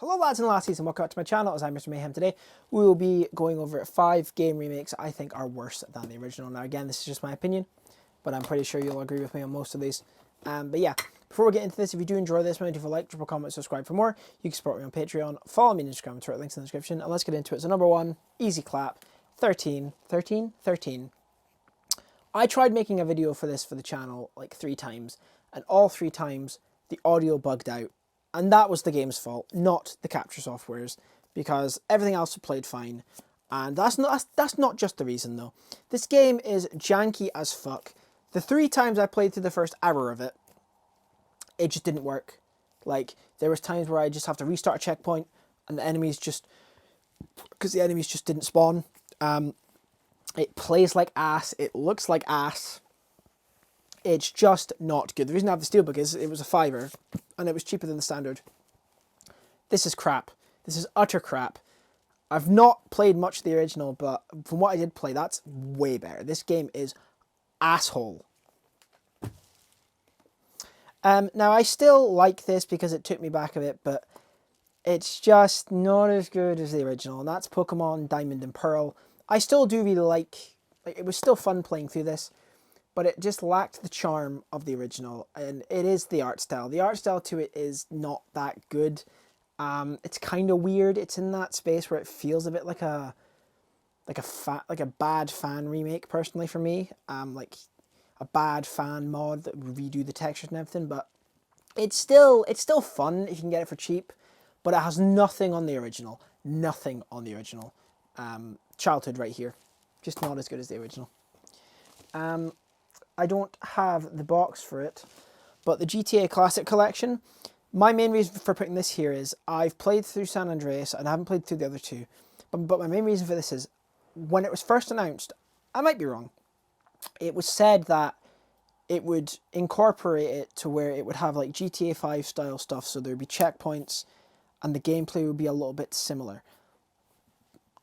Hello lads and lassies and welcome back to my channel as I'm Mr. Mayhem. Today we will be going over 5 game remakes I think are worse than the original. Now again, this is just my opinion, but I'm pretty sure you'll agree with me on most of these. But yeah, before we get into this, if you do enjoy this, remember to like, drop a comment, subscribe for more. You can support me on Patreon, follow me on Instagram and Twitter, links in the description, and let's get into it. So number 1, easy clap, 13. I tried making a video for this for the channel like 3 times, and all 3 times the audio bugged out. And that was the game's fault, not the capture software's, because everything else played fine. And that's not just the reason though. This game is janky as fuck. The 3 times I played through the first hour of it, it just didn't work. Like, there was times where I just have to restart a checkpoint, and the enemies just didn't spawn. It plays like ass, it looks like ass. It's just not good. The reason I have the Steelbook is it was a $5, and it was cheaper than the standard. This is crap. This is utter crap. I've not played much of the original, but from what I did play, that's way better. This game is asshole. Now, I still like this because it took me back a bit, but it's just not as good as the original, and that's Pokemon Diamond and Pearl. I still do really like it was still fun playing through this, but it just lacked the charm of the original, and it is the art style. The art style to it is not that good. It's kind of weird. It's in that space where it feels a bit like a bad fan remake, personally for me. Like a bad fan mod that would redo the textures and everything, but it's still fun if you can get it for cheap. But it has nothing on the original. Nothing on the original. Childhood right here, just not as good as the original. I don't have the box for it, but the GTA Classic Collection, my main reason for putting this here is I've played through San Andreas and I haven't played through the other 2, but my main reason for this is when it was first announced, I might be wrong, it was said that it would incorporate it to where it would have like GTA 5 style stuff, so there would be checkpoints and the gameplay would be a little bit similar.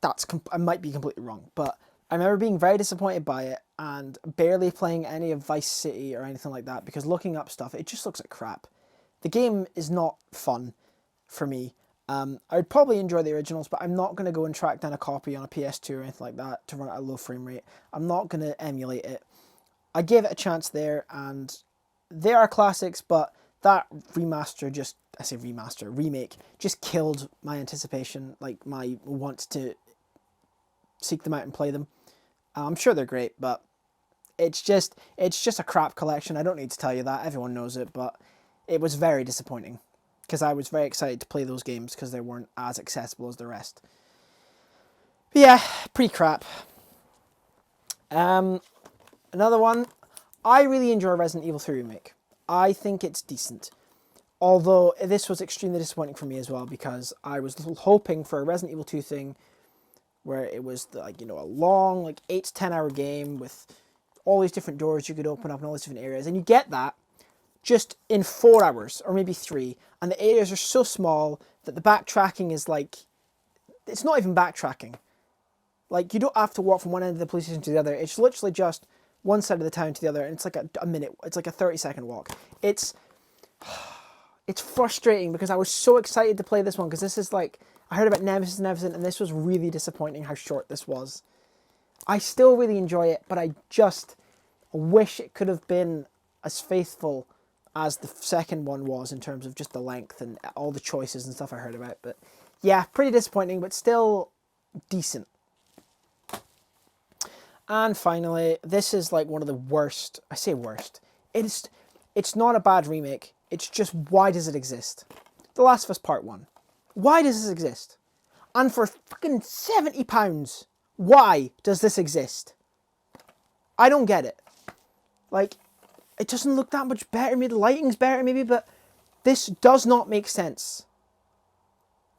I might be completely wrong, but I remember being very disappointed by it and barely playing any of Vice City or anything like that because looking up stuff, it just looks like crap. The game is not fun for me. I would probably enjoy the originals, but I'm not going to go and track down a copy on a PS2 or anything like that to run at a low frame rate. I'm not going to emulate it. I gave it a chance there, and they are classics, but that remake just killed my anticipation, like my want to seek them out and play them. I'm sure they're great, but it's just a crap collection. I don't need to tell you that. Everyone knows it, but it was very disappointing because I was very excited to play those games because they weren't as accessible as the rest. But yeah, pretty crap. Another one, I really enjoy Resident Evil 3 Remake. I think it's decent. Although this was extremely disappointing for me as well because I was hoping for a Resident Evil 2 thing where it was like, you know, a long, like 8 to 10 hour game with all these different doors you could open up in all these different areas. And you get that just in 4 hours or maybe 3. And the areas are so small that the backtracking is like, it's not even backtracking. Like, you don't have to walk from one end of the police station to the other. It's literally just one side of the town to the other. And it's like a minute. It's like a 30-second walk. It's frustrating because I was so excited to play this one because this is like, I heard about Nemesis and everything, and this was really disappointing how short this was. I still really enjoy it, but I just wish it could have been as faithful as the second one was in terms of just the length and all the choices and stuff I heard about. But yeah, pretty disappointing, but still decent. And finally, this is like one of the worst. I say worst. It's not a bad remake. It's just, why does it exist? The Last of Us Part 1. Why does this exist? And for fucking £70, why does this exist? I don't get it. Like, it doesn't look that much better. Maybe the lighting's better, maybe, but this does not make sense.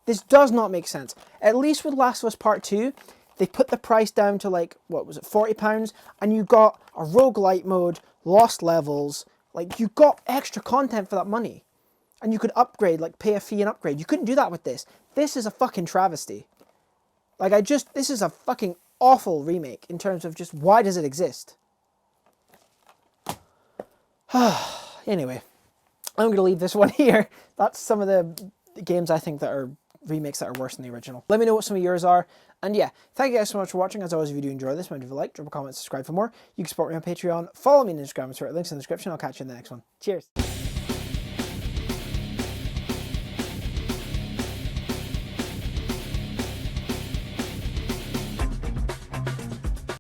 This does not make sense. At least with Last of Us Part 2, they put the price down to like, what was it, £40? And you got a roguelite mode, lost levels. Like, you got extra content for that money. And you could upgrade, like pay a fee and upgrade. You couldn't do that with this. This is a fucking travesty. Like, this is a fucking awful remake in terms of just, why does it exist? Anyway, I'm going to leave this one here. That's some of the games I think that are remakes that are worse than the original. Let me know what some of yours are. And yeah, thank you guys so much for watching. As always, if you do enjoy this, mind if you like, drop a comment, subscribe for more. You can support me on Patreon, follow me on Instagram and Twitter, links in the description. I'll catch you in the next one. Cheers.